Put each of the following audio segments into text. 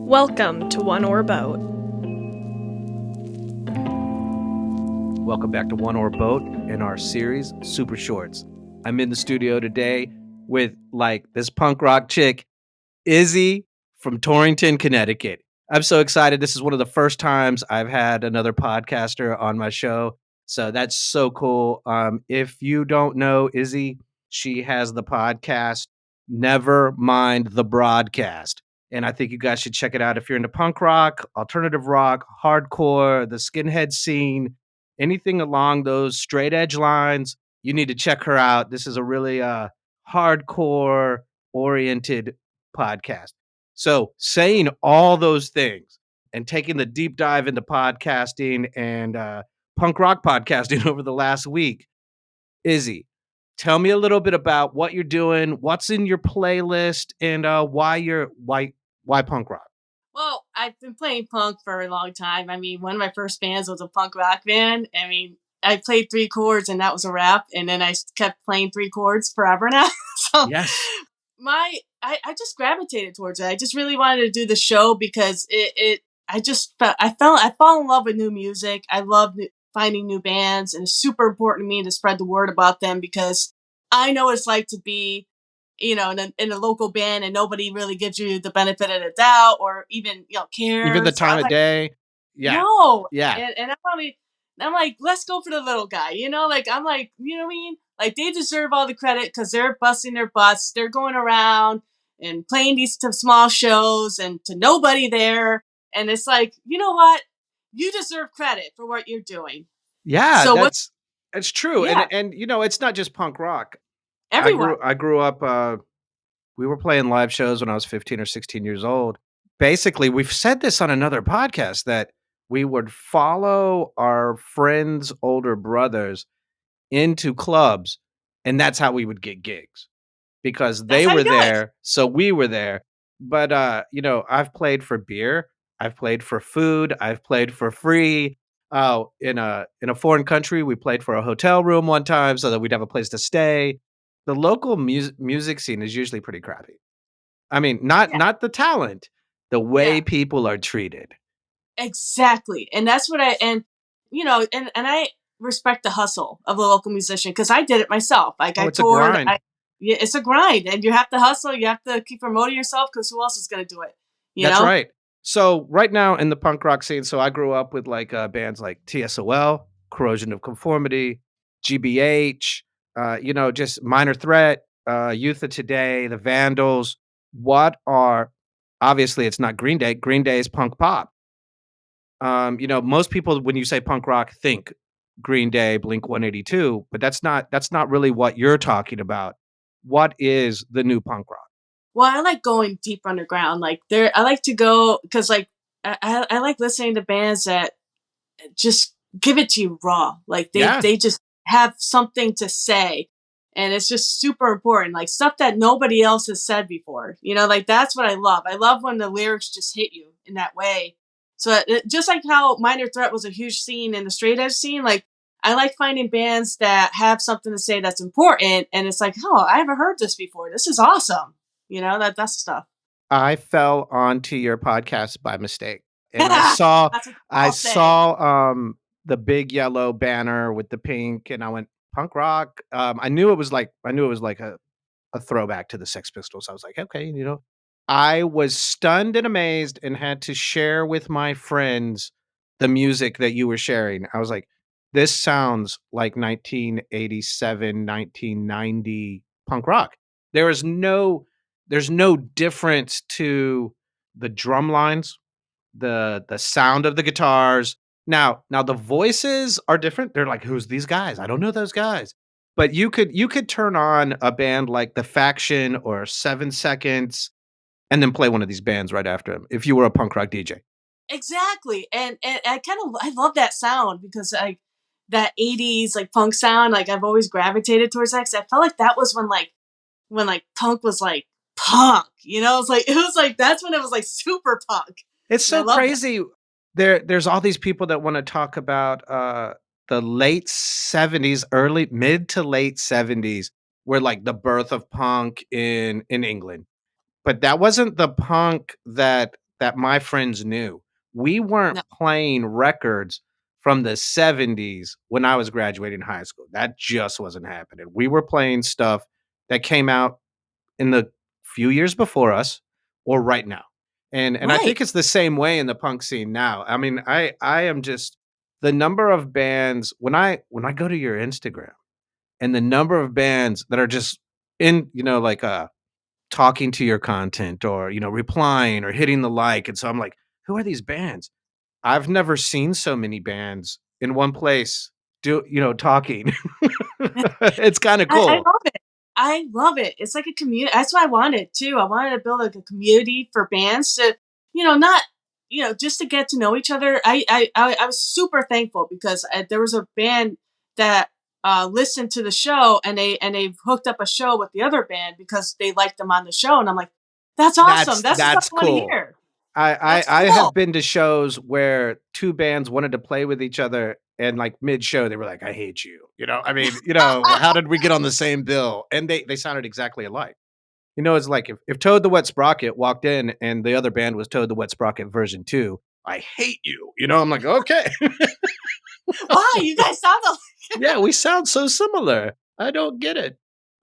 Welcome to One Oar Boat. Welcome back to One Oar Boat in our series, Super Shorts. I'm in the studio today with, this punk rock chick, Izzy from Torrington, Connecticut. I'm so excited. This is one of the first times I've had another podcaster on my show, so that's so cool. If you don't know Izzy, she has the podcast, Never Mind the Broadcast. And I think you guys should check it out if you're into punk rock, alternative rock, hardcore, the skinhead scene, anything along those straight edge lines. You need to check her out. This is a really hardcore oriented podcast. So, saying all those things and taking the deep dive into podcasting and punk rock podcasting over the last week, Izzy, tell me a little bit about what you're doing, what's in your playlist, and why punk rock. Well, I've been playing punk for a long time. I mean, one of my first bands was a punk rock band. I mean, I played 3 chords and that was a wrap. And then I kept playing 3 chords forever now. So Yes. I just gravitated towards it. I just really wanted to do the show because I fall in love with new music. I love finding new bands, and it's super important to me to spread the word about them because I know what it's like to be, in a local band and nobody really gives you the benefit of the doubt or even, cares. Even the time of day. Yeah. No. Yeah. And I'm like, let's go for the little guy, I'm like, you know what I mean? Like, they deserve all the credit because they're busting their butts. They're going around and playing these small shows and to nobody there. And it's like, you know what? You deserve credit for what you're doing. Yeah, so it's true. Yeah. And it's not just punk rock. Everyone. I grew up, we were playing live shows when I was 15 or 16 years old. Basically, we've said this on another podcast that we would follow our friends' older brothers into clubs, and that's how we would get gigs because they were there, so we were there. But I've played for beer, I've played for food, I've played for free. In a foreign country, we played for a hotel room one time so that we'd have a place to stay. The local music scene is usually pretty crappy. I mean, not the talent, the way people are treated. Exactly. And that's what and I respect the hustle of a local musician because I did it myself. Like, I toured. A grind. It's a grind, and you have to hustle. You have to keep promoting yourself because who else is going to do it? That's right. So right now in the punk rock scene, so I grew up with bands like TSOL, Corrosion of Conformity, GBH, just Minor Threat, Youth of Today, the Vandals. Obviously it's not Green Day. Green Day is punk pop. Most people, when you say punk rock, think Green Day, Blink-182, but that's not really what you're talking about. What is the new punk rock? Well, I like going deep underground. I like to go because I like listening to bands that just give it to you raw. Like they just have something to say, and it's just super important. Like stuff that nobody else has said before. That's what I love. I love when the lyrics just hit you in that way. So just like how Minor Threat was a huge scene in the straight edge scene, I like finding bands that have something to say that's important, and it's like, oh, I haven't heard this before. This is awesome. That's the stuff. I fell onto your podcast by mistake, and I saw the big yellow banner with the pink, and I went punk rock. I knew it was like a throwback to the Sex Pistols. I was like, okay, I was stunned and amazed and had to share with my friends the music that you were sharing. I was like, this sounds like 1987, 1990 punk rock. There's no difference to the drum lines, the sound of the guitars. Now the voices are different. They're like, who's these guys? I don't know those guys. But you could turn on a band like The Faction or 7 Seconds and then play one of these bands right after them if you were a punk rock DJ. Exactly. And I love that sound because that 80s punk sound, I've always gravitated towards that because I felt like that was when punk was punk, that's when it was super punk. It's so crazy. There's all these people that want to talk about the late 70s, mid to late 70s were the birth of punk in England. But that wasn't the punk that that my friends knew. We weren't No. playing records from the 70s when I was graduating high school. That just wasn't happening. We were playing stuff that came out in the few years before us or right now. And I Right. think it's the same way in the punk scene now. I mean, I am just the number of bands when I go to your Instagram and the number of bands that are just in, like talking to your content or, replying or hitting the like. And so I'm like, who are these bands? I've never seen so many bands in one place talking. It's kind of I cool. love it. I love it. It's like a community. That's what I wanted too. I wanted to build like a community for bands to, not, just to get to know each other. I was super thankful because there was a band that listened to the show and they hooked up a show with the other band because they liked them on the show. And I'm like, that's awesome. That's the stuff That's I want to cool. hear. I That's I have cool. been to shows where 2 bands wanted to play with each other and, like, mid-show, they were like, "I hate you." I mean, how did we get on the same bill? And they sounded exactly alike. It's like if Toad the Wet Sprocket walked in and the other band was Toad the Wet Sprocket version 2, "I hate you." I'm like, "Okay." Why? You guys sound Yeah, we sound so similar. I don't get it.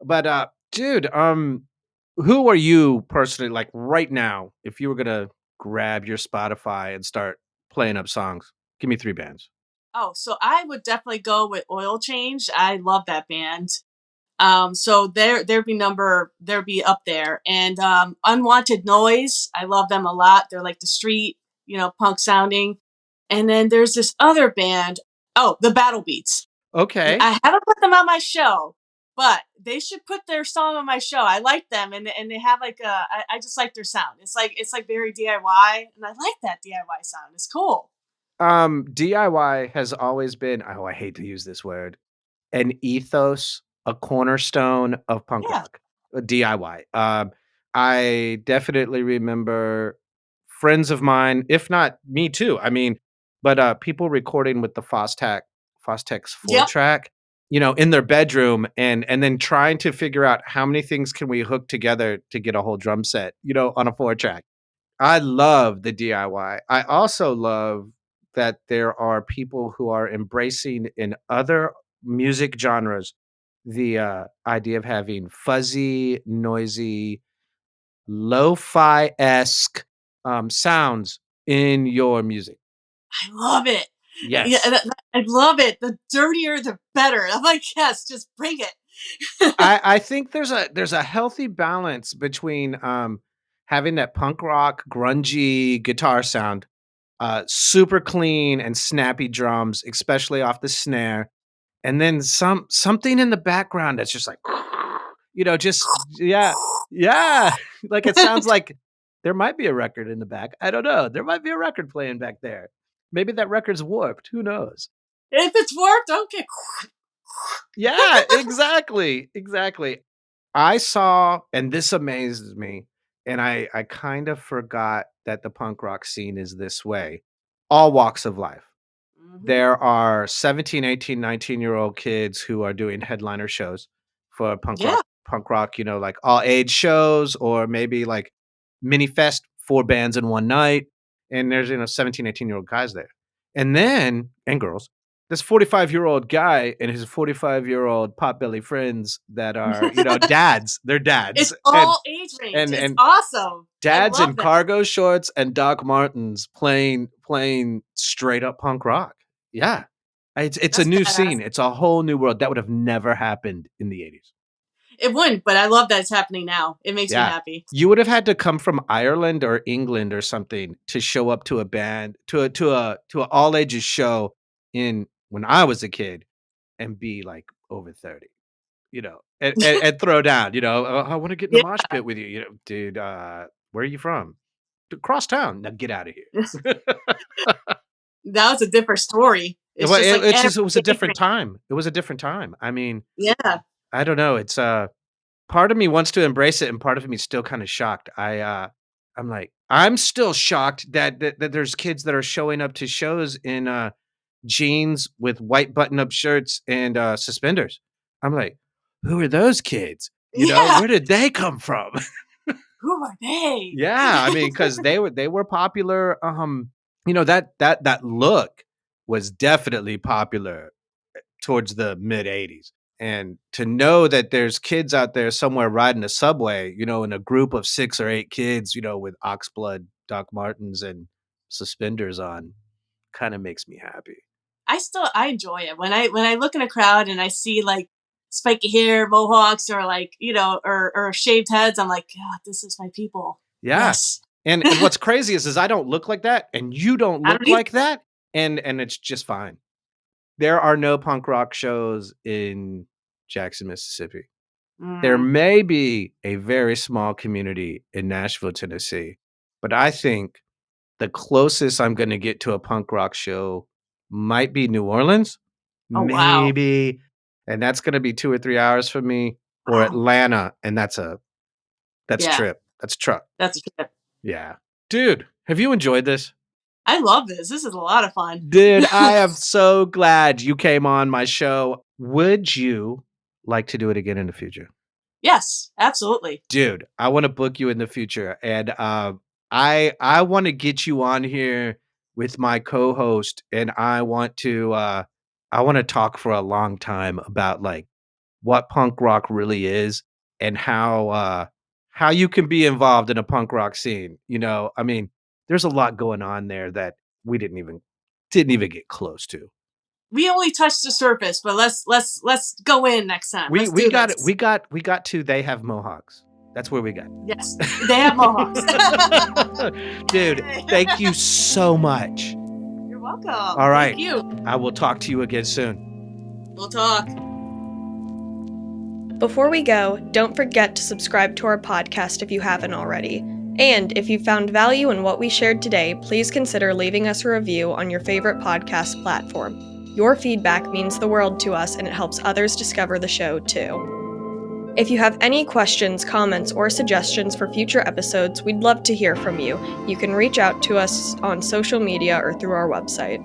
But, dude, who are you personally, like, right now, if you were gonna grab your Spotify and start playing up songs? Give me 3 bands. Oh, so I would definitely go with Oil Change. I love that band. So there'd be up there. And Unwanted Noise, I love them a lot. They're like the street, punk sounding. And then there's this other band. Oh, the Battle Beats. Okay. I haven't put them on my show, but they should put their song on my show. I like them, and they have like I just like their sound. It's like very DIY, and I like that DIY sound. It's cool. DIY has always been, oh, I hate to use this word, an ethos, a cornerstone of punk Yeah. rock, DIY. I definitely remember friends of mine, if not me too. I mean, but people recording with the Fostex 4 Yep. track, in their bedroom and then trying to figure out how many things can we hook together to get a whole drum set, on a 4 track. I love the DIY. I also love that there are people who are embracing in other music genres the idea of having fuzzy, noisy, lo-fi esque sounds in your music. I love it. Yeah, Yes. I love it. The dirtier, the better. I'm like, yes, just bring it. I think there's a healthy balance between having that punk rock, grungy guitar sound, super clean and snappy drums, especially off the snare, and then something in the background that's just like, just yeah, yeah, like it sounds like there might be a record in the back. I don't know. There might be a record playing back there. Maybe that record's warped. Who knows? If it's warped, okay. Yeah, exactly, exactly. I saw, and this amazes me, and I kind of forgot that the punk rock scene is this way. All walks of life. Hmm. There are 17, 18, 19-year-old kids who are doing headliner shows for Yeah. punk rock, like all age shows or maybe like mini fest, 4 bands in one night. And there's, 17, 18-year-old guys there. And then, and girls, this 45-year-old guy and his 45-year-old potbelly friends that are, dads. They're dads. It's all age range. It's And awesome. I dads in love that. cargo shorts and Doc Martens playing straight up punk rock. Yeah. It's a That's new badass. scene. It's a whole new world. That would have never happened in the '80s. It wouldn't, but I love that it's happening now. It makes me Yeah. happy. You would have had to come from Ireland or England or something to show up to a band, to a all ages show in when I was a kid and be like over 30, and throw down, I want to get in the Yeah. mosh pit with you. Dude, where are you from? Cross town. Now get out of here. That was a different story. It's Well, just like it's every just it was a age different range. time. It was a different time. I mean, Yeah. I don't know. It's part of me wants to embrace it, and part of me is still kind of shocked. I'm like, I'm still shocked that there's kids that are showing up to shows in jeans with white button-up shirts and suspenders. I'm like, who are those kids? Yeah. Where did they come from? who are they? Yeah, I mean, because they were popular. That look was definitely popular towards the mid '80s. And to know that there's kids out there somewhere riding a subway, in a group of 6 or 8 kids, with oxblood Doc Martens and suspenders on, kind of makes me happy. I enjoy it when I look in a crowd and I see like spiky hair, mohawks, or like or shaved heads. I'm like, God, this is my people. Yeah. Yes. And what's crazy is I don't look like that, and you don't I look don't like that, and it's just fine. There are no punk rock shows in Jackson, Mississippi. There may be a very small community in Nashville, Tennessee, but I think the closest I'm going to get to a punk rock show might be New Orleans, Oh, wow. maybe, and that's going to be 2 or 3 hours for me, or Wow. Atlanta, and that's Yeah. trip. That's truck. That's a trip. Yeah. Dude, have you enjoyed this? I love this. This is a lot of fun. Dude, I am so glad you came on my show. Would you like to do it again in the future? Yes, absolutely. Dude, I want to book you in the future, and I want to get you on here with my co-host, and I want to talk for a long time about like what punk rock really is and how you can be involved in a punk rock scene. I mean, there's a lot going on there that we didn't even get close to. We only touched the surface, but let's go in next time. We got it. We got to They Have Mohawks. That's where we got. Yes, they have mohawks. Dude, thank you so much. You're welcome. All right. Thank you. I will talk to you again soon. We'll talk. Before we go, don't forget to subscribe to our podcast if you haven't already. And if you found value in what we shared today, please consider leaving us a review on your favorite podcast platform. Your feedback means the world to us, and it helps others discover the show too. If you have any questions, comments, or suggestions for future episodes, we'd love to hear from you. You can reach out to us on social media or through our website.